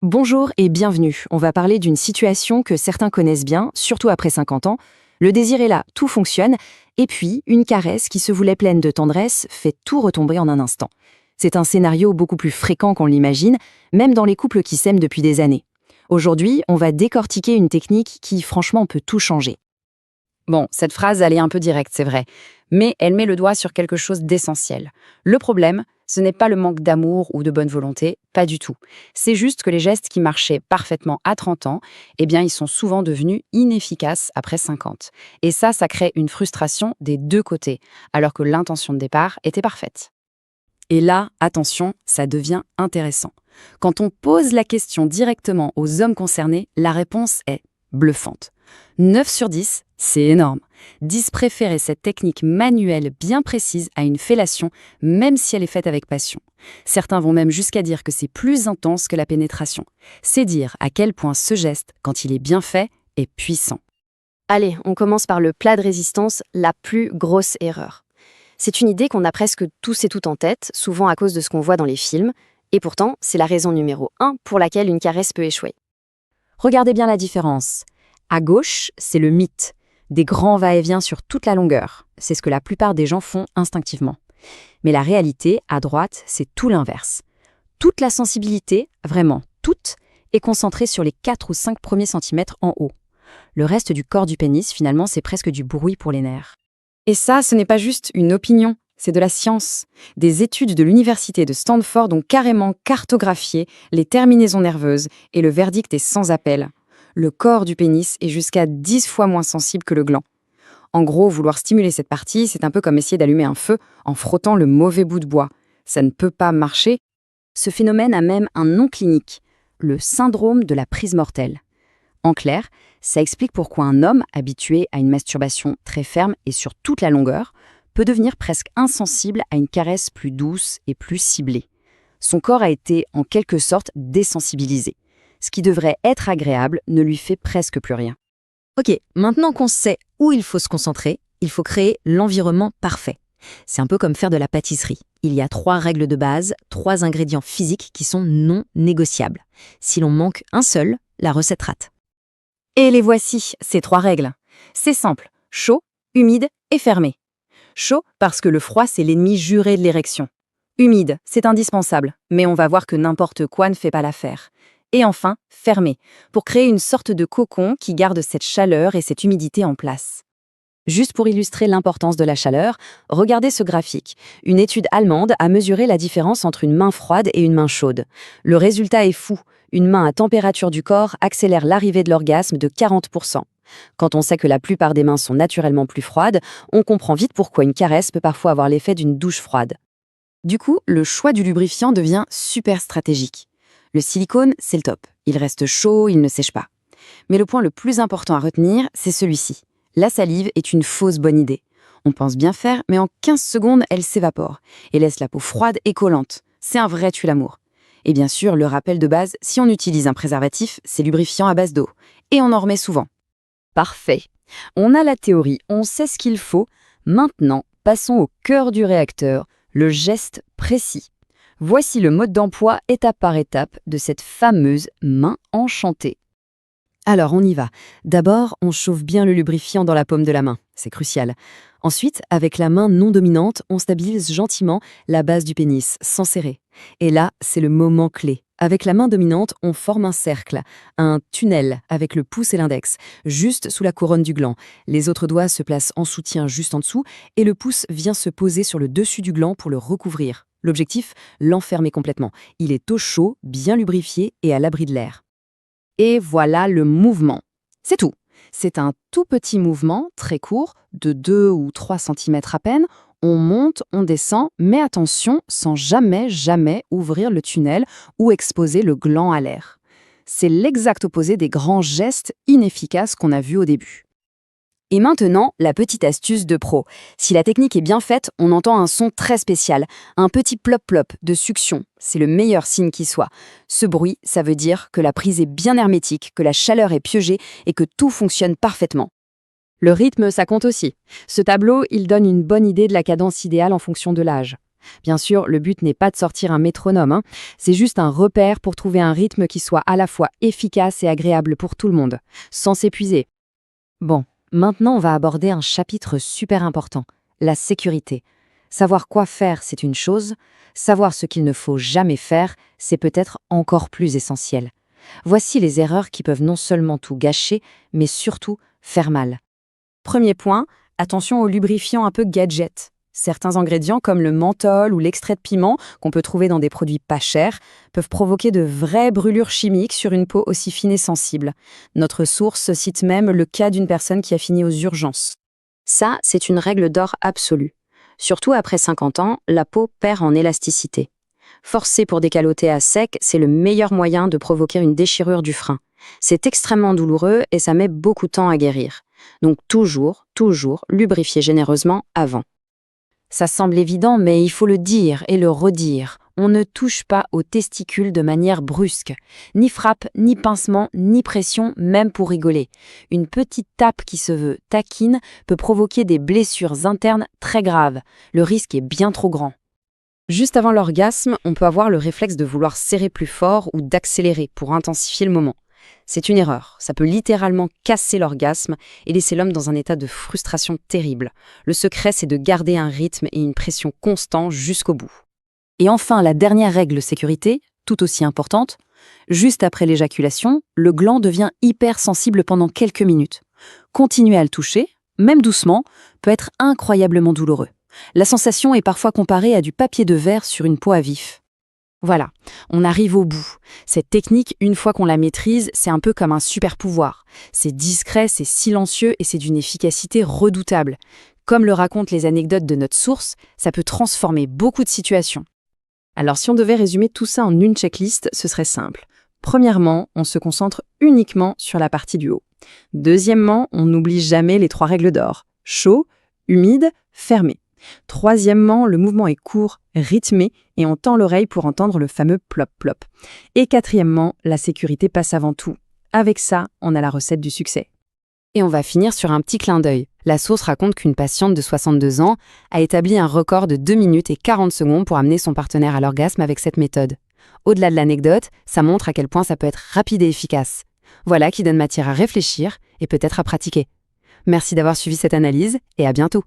Bonjour et bienvenue. On va parler d'une situation que certains connaissent bien, surtout après 50 ans. Le désir est là, tout fonctionne, et puis une caresse qui se voulait pleine de tendresse fait tout retomber en un instant. C'est un scénario beaucoup plus fréquent qu'on l'imagine, même dans les couples qui s'aiment depuis des années. Aujourd'hui, on va décortiquer une technique qui, franchement, peut tout changer. Bon, cette phrase, elle est un peu directe, c'est vrai, mais elle met le doigt sur quelque chose d'essentiel. Le problème, ce n'est pas le manque d'amour ou de bonne volonté, pas du tout. C'est juste que les gestes qui marchaient parfaitement à 30 ans, eh bien, ils sont souvent devenus inefficaces après 50. Et ça crée une frustration des deux côtés, alors que l'intention de départ était parfaite. Et là, attention, ça devient intéressant. Quand on pose la question directement aux hommes concernés, la réponse est bluffante. 9 sur 10, c'est énorme. 10 préféraient cette technique manuelle bien précise à une fellation, même si elle est faite avec passion. Certains vont même jusqu'à dire que c'est plus intense que la pénétration. C'est dire à quel point ce geste, quand il est bien fait, est puissant. Allez, on commence par le plat de résistance, la plus grosse erreur. C'est une idée qu'on a presque tous et toutes en tête, souvent à cause de ce qu'on voit dans les films, et pourtant, c'est la raison numéro 1 pour laquelle une caresse peut échouer. Regardez bien la différence. À gauche, c'est le mythe. Des grands va-et-vient sur toute la longueur. C'est ce que la plupart des gens font instinctivement. Mais la réalité, à droite, c'est tout l'inverse. Toute la sensibilité, vraiment toute, est concentrée sur les 4 ou 5 premiers centimètres en haut. Le reste du corps du pénis, finalement, c'est presque du bruit pour les nerfs. Et ça, ce n'est pas juste une opinion, c'est de la science. Des études de l'université de Stanford ont carrément cartographié les terminaisons nerveuses et le verdict est sans appel. Le corps du pénis est jusqu'à 10 fois moins sensible que le gland. En gros, vouloir stimuler cette partie, c'est un peu comme essayer d'allumer un feu en frottant le mauvais bout de bois. Ça ne peut pas marcher. Ce phénomène a même un nom clinique, le syndrome de la prise mortelle. En clair, ça explique pourquoi un homme habitué à une masturbation très ferme et sur toute la longueur peut devenir presque insensible à une caresse plus douce et plus ciblée. Son corps a été en quelque sorte désensibilisé. Ce qui devrait être agréable ne lui fait presque plus rien. Ok, maintenant qu'on sait où il faut se concentrer, il faut créer l'environnement parfait. C'est un peu comme faire de la pâtisserie. Il y a 3 règles de base, 3 ingrédients physiques qui sont non négociables. Si l'on manque un seul, la recette rate. Et les voici, ces 3 règles. C'est simple, chaud, humide et fermé. Chaud parce que le froid, c'est l'ennemi juré de l'érection. Humide, c'est indispensable, mais on va voir que n'importe quoi ne fait pas l'affaire. Et enfin, fermé, pour créer une sorte de cocon qui garde cette chaleur et cette humidité en place. Juste pour illustrer l'importance de la chaleur, regardez ce graphique. Une étude allemande a mesuré la différence entre une main froide et une main chaude. Le résultat est fou. Une main à température du corps accélère l'arrivée de l'orgasme de 40%. Quand on sait que la plupart des mains sont naturellement plus froides, on comprend vite pourquoi une caresse peut parfois avoir l'effet d'une douche froide. Du coup, le choix du lubrifiant devient super stratégique. Le silicone, c'est le top. Il reste chaud, il ne sèche pas. Mais le point le plus important à retenir, c'est celui-ci. La salive est une fausse bonne idée. On pense bien faire, mais en 15 secondes, elle s'évapore et laisse la peau froide et collante. C'est un vrai tue-l'amour. Et bien sûr, le rappel de base, si on utilise un préservatif, c'est lubrifiant à base d'eau. Et on en remet souvent. Parfait. On a la théorie, on sait ce qu'il faut. Maintenant, passons au cœur du réacteur, le geste précis. Voici le mode d'emploi étape par étape de cette fameuse main enchantée. Alors, on y va. D'abord, on chauffe bien le lubrifiant dans la paume de la main. C'est crucial. Ensuite, avec la main non dominante, on stabilise gentiment la base du pénis, sans serrer. Et là, c'est le moment clé. Avec la main dominante, on forme un cercle, un tunnel avec le pouce et l'index, juste sous la couronne du gland. Les autres doigts se placent en soutien juste en dessous et le pouce vient se poser sur le dessus du gland pour le recouvrir. L'objectif, l'enfermer complètement. Il est au chaud, bien lubrifié et à l'abri de l'air. Et voilà le mouvement. C'est tout. C'est un tout petit mouvement, très court, de 2 ou 3 cm à peine. On monte, on descend, mais attention, sans jamais ouvrir le tunnel ou exposer le gland à l'air. C'est l'exact opposé des grands gestes inefficaces qu'on a vus au début. Et maintenant, la petite astuce de pro. Si la technique est bien faite, on entend un son très spécial, un petit plop-plop de succion. C'est le meilleur signe qui soit. Ce bruit, ça veut dire que la prise est bien hermétique, que la chaleur est piégée et que tout fonctionne parfaitement. Le rythme, ça compte aussi. Ce tableau, il donne une bonne idée de la cadence idéale en fonction de l'âge. Bien sûr, le but n'est pas de sortir un métronome, hein. C'est juste un repère pour trouver un rythme qui soit à la fois efficace et agréable pour tout le monde, sans s'épuiser. Bon, maintenant on va aborder un chapitre super important, la sécurité. Savoir quoi faire, c'est une chose, savoir ce qu'il ne faut jamais faire, c'est peut-être encore plus essentiel. Voici les erreurs qui peuvent non seulement tout gâcher, mais surtout faire mal. Premier point, attention aux lubrifiants un peu gadget. Certains ingrédients comme le menthol ou l'extrait de piment, qu'on peut trouver dans des produits pas chers, peuvent provoquer de vraies brûlures chimiques sur une peau aussi fine et sensible. Notre source cite même le cas d'une personne qui a fini aux urgences. Ça, c'est une règle d'or absolue. Surtout après 50 ans, la peau perd en élasticité. Forcer pour décaloter à sec, c'est le meilleur moyen de provoquer une déchirure du frein. C'est extrêmement douloureux et ça met beaucoup de temps à guérir. Donc toujours lubrifier généreusement avant. Ça semble évident, mais il faut le dire et le redire. On ne touche pas aux testicules de manière brusque. Ni frappe, ni pincement, ni pression, même pour rigoler. Une petite tape qui se veut taquine peut provoquer des blessures internes très graves. Le risque est bien trop grand. Juste avant l'orgasme, on peut avoir le réflexe de vouloir serrer plus fort ou d'accélérer pour intensifier le moment. C'est une erreur, ça peut littéralement casser l'orgasme et laisser l'homme dans un état de frustration terrible. Le secret, c'est de garder un rythme et une pression constants jusqu'au bout. Et enfin, la dernière règle sécurité, tout aussi importante, juste après l'éjaculation, le gland devient hypersensible pendant quelques minutes. Continuer à le toucher, même doucement, peut être incroyablement douloureux. La sensation est parfois comparée à du papier de verre sur une peau à vif. Voilà, on arrive au bout. Cette technique, une fois qu'on la maîtrise, c'est un peu comme un super pouvoir. C'est discret, c'est silencieux et c'est d'une efficacité redoutable. Comme le racontent les anecdotes de notre source, ça peut transformer beaucoup de situations. Alors si on devait résumer tout ça en une checklist, ce serait simple. Premièrement, on se concentre uniquement sur la partie du haut. Deuxièmement, on n'oublie jamais les 3 règles d'or. Chaud, humide, fermé. Troisièmement, le mouvement est court, rythmé et on tend l'oreille pour entendre le fameux plop-plop. Et quatrièmement, la sécurité passe avant tout. Avec ça, on a la recette du succès. Et on va finir sur un petit clin d'œil. La source raconte qu'une patiente de 62 ans a établi un record de 2 minutes et 40 secondes pour amener son partenaire à l'orgasme avec cette méthode. Au-delà de l'anecdote, ça montre à quel point ça peut être rapide et efficace. Voilà qui donne matière à réfléchir et peut-être à pratiquer. Merci d'avoir suivi cette analyse et à bientôt.